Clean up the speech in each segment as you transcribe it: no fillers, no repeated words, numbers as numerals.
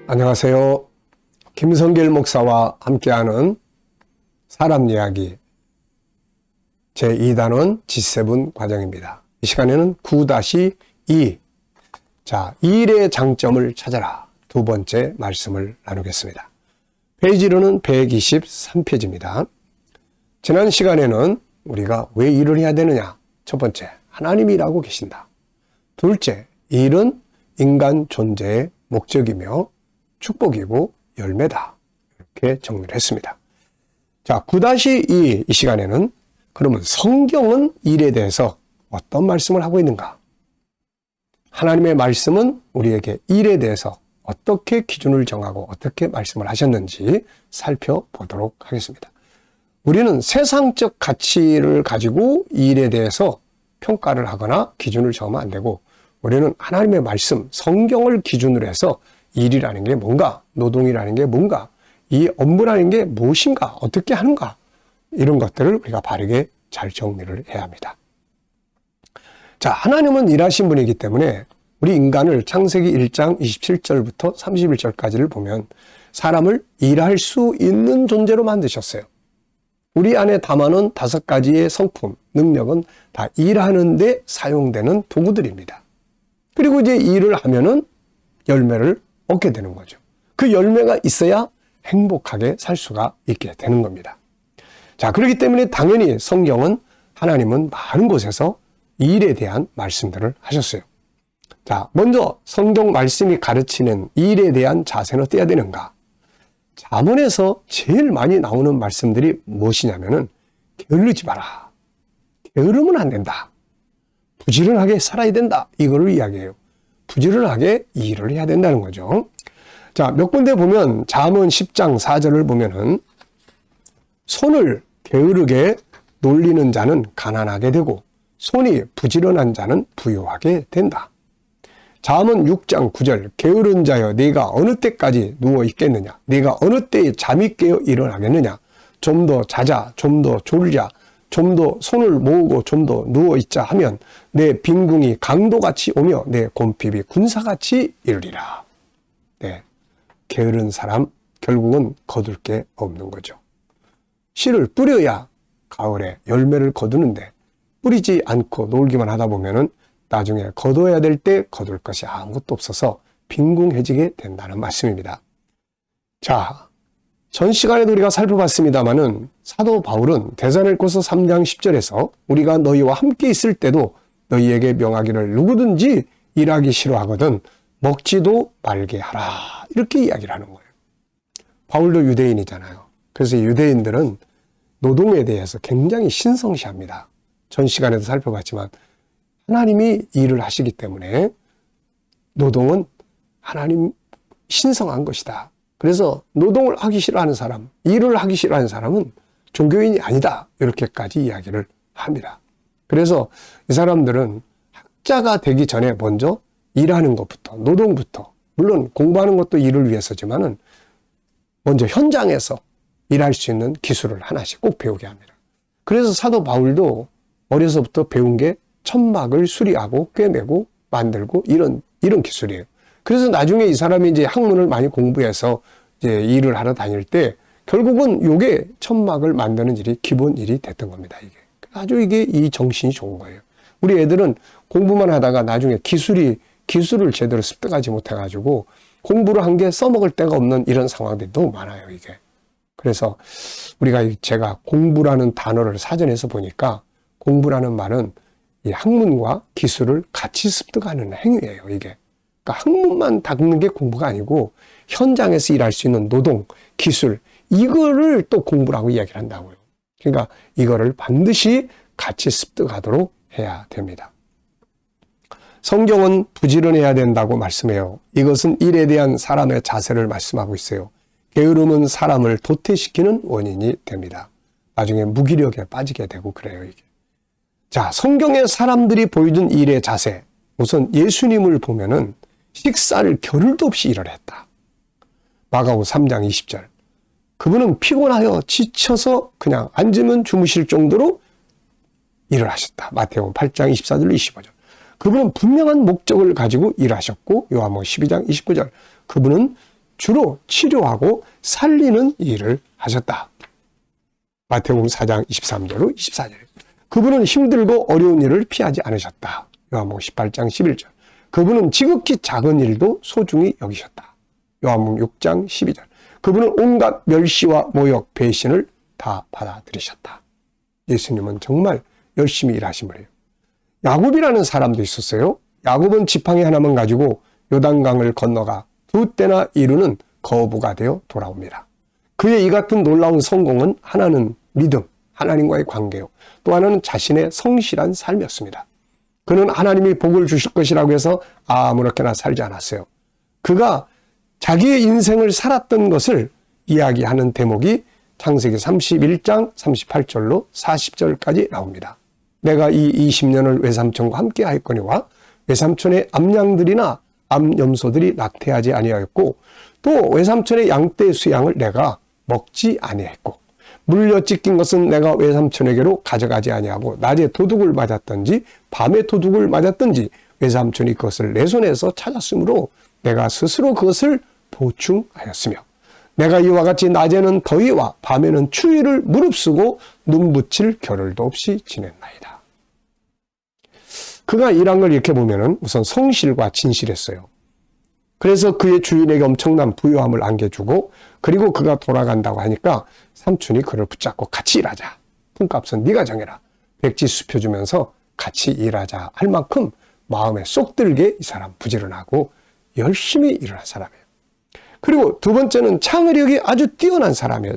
안녕하세요. 김성길 목사와 함께하는 사람 이야기 제2단원 G7 과정입니다. 이 시간에는 9-2 일의 장점을 찾아라 두 번째 말씀을 나누겠습니다. 페이지로는 123페이지입니다. 지난 시간에는 우리가 왜 일을 해야 되느냐? 첫 번째, 하나님이 일하고 계신다. 둘째, 일은 인간 존재의 목적이며 축복이고 열매다. 이렇게 정리를 했습니다. 자, 9-2 이 시간에는 그러면 성경은 일에 대해서 어떤 말씀을 하고 있는가? 하나님의 말씀은 우리에게 일에 대해서 어떻게 기준을 정하고 어떻게 말씀을 하셨는지 살펴보도록 하겠습니다. 우리는 세상적 가치를 가지고 일에 대해서 평가를 하거나 기준을 정하면 안 되고 우리는 하나님의 말씀, 성경을 기준으로 해서 일이라는 게 뭔가, 노동이라는 게 뭔가, 이 업무라는 게 무엇인가, 어떻게 하는가, 이런 것들을 우리가 바르게 잘 정리를 해야 합니다. 자, 하나님은 일하신 분이기 때문에 우리 인간을 창세기 1장 27절부터 31절까지를 보면 사람을 일할 수 있는 존재로 만드셨어요. 우리 안에 담아놓은 5가지의 성품, 능력은 다 일하는 데 사용되는 도구들입니다. 그리고 이제 일을 하면은 열매를 얻게 되는 거죠. 그 열매가 있어야 행복하게 살 수가 있게 되는 겁니다. 자, 그렇기 때문에 당연히 성경은 하나님은 많은 곳에서 일에 대한 말씀들을 하셨어요. 자, 먼저 성경 말씀이 가르치는 일에 대한 자세는 어때야 되는가? 잠언에서 제일 많이 나오는 말씀들이 무엇이냐면은 게으르지 마라. 게으르면 안 된다. 부지런하게 살아야 된다. 이거를 이야기해요. 부지런하게 일을 해야 된다는 거죠. 자, 몇 군데 보면 잠언 10장 4절을 보면은 손을 게으르게 놀리는 자는 가난하게 되고 손이 부지런한 자는 부유하게 된다. 잠언 6장 9절 게으른 자여 네가 어느 때까지 누워 있겠느냐? 네가 어느 때에 잠이 깨어 일어나겠느냐? 좀 더 자자, 좀 더 졸자, 좀 더 손을 모으고 좀 더 누워 있자 하면 내 빈궁이 강도같이 오며 내 곰핍이 군사같이 이르리라. 네, 게으른 사람 결국은 거둘 게 없는 거죠. 씨를 뿌려야 가을에 열매를 거두는데 뿌리지 않고 놀기만 하다 보면은 나중에 거둬야 될 때 거둘 것이 아무것도 없어서 빈궁해지게 된다는 말씀입니다. 자, 전 시간에도 우리가 살펴봤습니다마는 사도 바울은 데살로니가서 3장 10절에서 우리가 너희와 함께 있을 때도 너희에게 명하기를 누구든지 일하기 싫어하거든 먹지도 말게 하라. 이렇게 이야기를 하는 거예요. 바울도 유대인이잖아요. 그래서 유대인들은 노동에 대해서 굉장히 신성시합니다. 전 시간에도 살펴봤지만 하나님이 일을 하시기 때문에 노동은 하나님 신성한 것이다. 그래서 노동을 하기 싫어하는 사람, 일을 하기 싫어하는 사람은 종교인이 아니다. 이렇게까지 이야기를 합니다. 그래서 이 사람들은 학자가 되기 전에 먼저 일하는 것부터, 노동부터, 물론 공부하는 것도 일을 위해서지만은 먼저 현장에서 일할 수 있는 기술을 하나씩 꼭 배우게 합니다. 그래서 사도 바울도 어려서부터 배운 게 천막을 수리하고 꿰매고 만들고 이런 기술이에요. 그래서 나중에 이 사람이 이제 학문을 많이 공부해서 이제 일을 하러 다닐 때 결국은 요게 천막을 만드는 일이 기본 일이 됐던 겁니다, 이게. 아주 이게 이 정신이 좋은 거예요. 우리 애들은 공부만 하다가 나중에 기술을 제대로 습득하지 못해가지고 공부를 한 게 써먹을 데가 없는 이런 상황들이 너무 많아요, 이게. 그래서 제가 공부라는 단어를 사전에서 보니까 공부라는 말은 이 학문과 기술을 같이 습득하는 행위예요, 이게. 그러니까 학문만 닦는 게 공부가 아니고 현장에서 일할 수 있는 노동, 기술, 이거를 또 공부라고 이야기를 한다고요. 그러니까 이거를 반드시 같이 습득하도록 해야 됩니다. 성경은 부지런해야 된다고 말씀해요. 이것은 일에 대한 사람의 자세를 말씀하고 있어요. 게으름은 사람을 도태시키는 원인이 됩니다. 나중에 무기력에 빠지게 되고 그래요, 이게. 자, 성경의 사람들이 보여준 일의 자세. 우선 예수님을 보면은 식사를 겨를도 없이 일을 했다. 마가복음 3장 20절. 그분은 피곤하여 지쳐서 그냥 앉으면 주무실 정도로 일을 하셨다. 마태복음 8장 24절로 25절. 그분은 분명한 목적을 가지고 일하셨고, 요한복음 12장 29절. 그분은 주로 치료하고 살리는 일을 하셨다. 마태복음 4장 23절로 24절. 그분은 힘들고 어려운 일을 피하지 않으셨다. 요한복음 18장 11절. 그분은 지극히 작은 일도 소중히 여기셨다. 요한복음 6장 12절. 그분은 온갖 멸시와 모욕, 배신을 다 받아들이셨다. 예수님은 정말 열심히 일하신 분이에요. 야곱이라는 사람도 있었어요. 야곱은 지팡이 하나만 가지고 요단강을 건너가 두 때나 이루는 거부가 되어 돌아옵니다. 그의 이 같은 놀라운 성공은 하나는 믿음, 하나님과의 관계요. 또 하나는 자신의 성실한 삶이었습니다. 그는 하나님이 복을 주실 것이라고 해서 아무렇게나 살지 않았어요. 그가 자기의 인생을 살았던 것을 이야기하는 대목이 창세기 31장 38절로 40절까지 나옵니다. 내가 이 20년을 외삼촌과 함께 하였거니와 외삼촌의 암양들이나 암염소들이 낙태하지 아니하였고 또 외삼촌의 양떼 수양을 내가 먹지 아니했고 물려 찢긴 것은 내가 외삼촌에게로 가져가지 아니하고 낮에 도둑을 맞았든지 밤에 도둑을 맞았든지 외삼촌이 그것을 내 손에서 찾았으므로 내가 스스로 그것을 보충하였으며 내가 이와 같이 낮에는 더위와 밤에는 추위를 무릅쓰고 눈붙일 겨를도 없이 지냈나이다. 그가 일한 걸 이렇게 보면은 우선 성실과 진실했어요. 그래서 그의 주인에게 엄청난 부유함을 안겨주고 그리고 그가 돌아간다고 하니까 삼촌이 그를 붙잡고 같이 일하자. 품값은 네가 정해라. 백지 수표주면서 같이 일하자 할 만큼 마음에 쏙 들게 이 사람 부지런하고 열심히 일을 한 사람이에요. 그리고 두 번째는 창의력이 아주 뛰어난 사람이에요.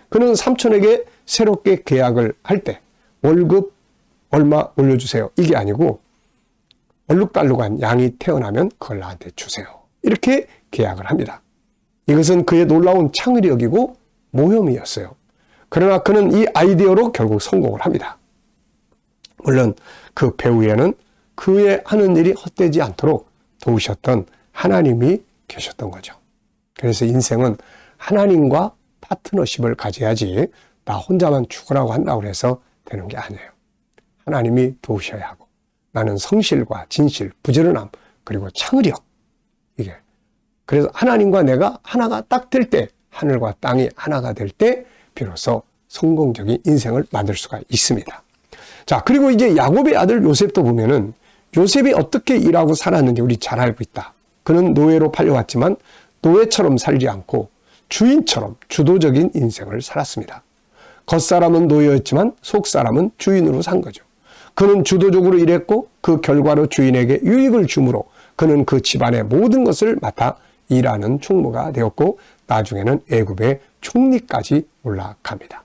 그는 삼촌에게 새롭게 계약을 할 때 월급 얼마 올려주세요. 이게 아니고 얼룩달룩한 양이 태어나면 그걸 나한테 주세요. 이렇게 계약을 합니다. 이것은 그의 놀라운 창의력이고 모험이었어요. 그러나 그는 이 아이디어로 결국 성공을 합니다. 물론 그 배후에는 그의 하는 일이 헛되지 않도록 도우셨던 하나님이 계셨던 거죠. 그래서 인생은 하나님과 파트너십을 가져야지 나 혼자만 죽으라고 한다고 해서 되는 게 아니에요. 하나님이 도우셔야 하고 나는 성실과 진실, 부지런함 그리고 창의력 이게 그래서 하나님과 내가 하나가 딱 될 때 하늘과 땅이 하나가 될 때 비로소 성공적인 인생을 만들 수가 있습니다. 자, 그리고 이제 야곱의 아들 요셉도 보면은 요셉이 어떻게 일하고 살았는지 우리 잘 알고 있다. 그는 노예로 팔려왔지만 노예처럼 살지 않고 주인처럼 주도적인 인생을 살았습니다. 겉사람은 노예였지만 속사람은 주인으로 산 거죠. 그는 주도적으로 일했고 그 결과로 주인에게 유익을 주므로 그는 그 집안의 모든 것을 맡아 일하는 총무가 되었고 나중에는 애굽의 총리까지 올라갑니다.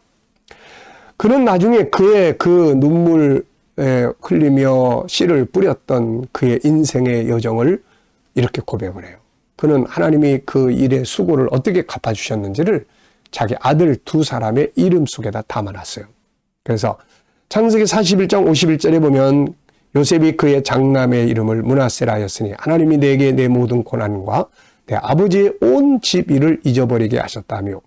그는 나중에 그의 그 눈물 흘리며 씨를 뿌렸던 그의 인생의 여정을 이렇게 고백을 해요. 그는 하나님이 그 일의 수고를 어떻게 갚아주셨는지를 자기 아들 두 사람의 이름 속에다 담아놨어요. 그래서 창세기 41장 51절에 보면 요셉이 그의 장남의 이름을 므낫세라 하였으니 하나님이 내게 내 모든 고난과 내 아버지의 온 집 일을 잊어버리게 하셨다며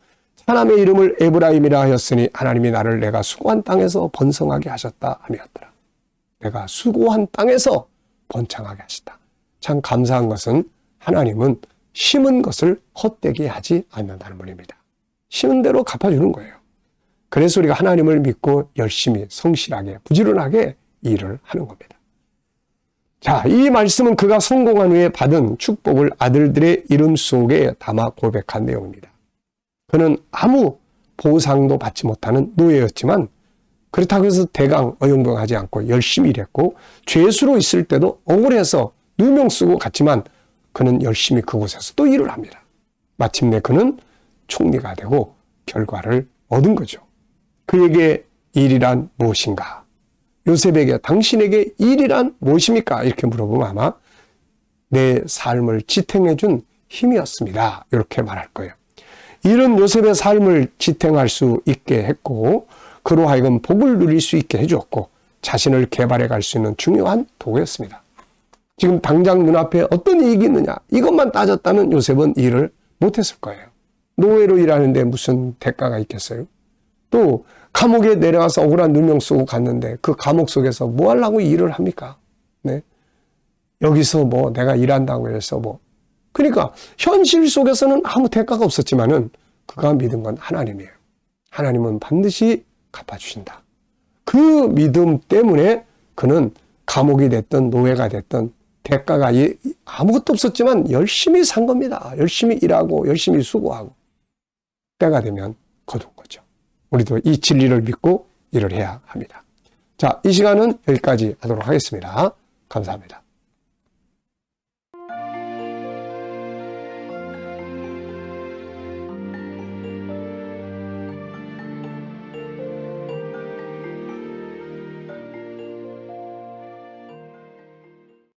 차남의 이름을 에브라임이라 하였으니 하나님이 나를 내가 수고한 땅에서 번성하게 하셨다 하였더라. 내가 수고한 땅에서 번창하게 하셨다. 참 감사한 것은 하나님은 심은 것을 헛되게 하지 않는다는 분입니다. 심은 대로 갚아주는 거예요. 그래서 우리가 하나님을 믿고 열심히 성실하게 부지런하게 일을 하는 겁니다. 자, 이 말씀은 그가 성공한 후에 받은 축복을 아들들의 이름 속에 담아 고백한 내용입니다. 그는 아무 보상도 받지 못하는 노예였지만 그렇다고 해서 대강 어영부영하지 않고 열심히 일했고 죄수로 있을 때도 억울해서 누명 쓰고 갔지만 그는 열심히 그곳에서 또 일을 합니다. 마침내 그는 총리가 되고 결과를 얻은 거죠. 그에게 일이란 무엇인가? 요셉에게 당신에게 일이란 무엇입니까? 이렇게 물어보면 아마 내 삶을 지탱해 준 힘이었습니다. 이렇게 말할 거예요. 일은 요셉의 삶을 지탱할 수 있게 했고 그로 하여금 복을 누릴 수 있게 해주었고 자신을 개발해 갈 수 있는 중요한 도구였습니다. 지금 당장 눈앞에 어떤 이익이 있느냐 이것만 따졌다면 요셉은 일을 못했을 거예요. 노예로 일하는데 무슨 대가가 있겠어요? 또 감옥에 내려가서 억울한 누명 쓰고 갔는데 그 감옥 속에서 뭐 하려고 일을 합니까? 네. 여기서 뭐 내가 일한다고 해서 뭐. 그러니까 현실 속에서는 아무 대가가 없었지만은 그가 믿은 건 하나님이에요. 하나님은 반드시 갚아주신다. 그 믿음 때문에 그는 감옥이 됐든 노예가 됐든 대가가 아무것도 없었지만 열심히 산 겁니다. 열심히 일하고 열심히 수고하고 때가 되면 거둔 거죠. 우리도 이 진리를 믿고 일을 해야 합니다. 자, 이 시간은 여기까지 하도록 하겠습니다. 감사합니다.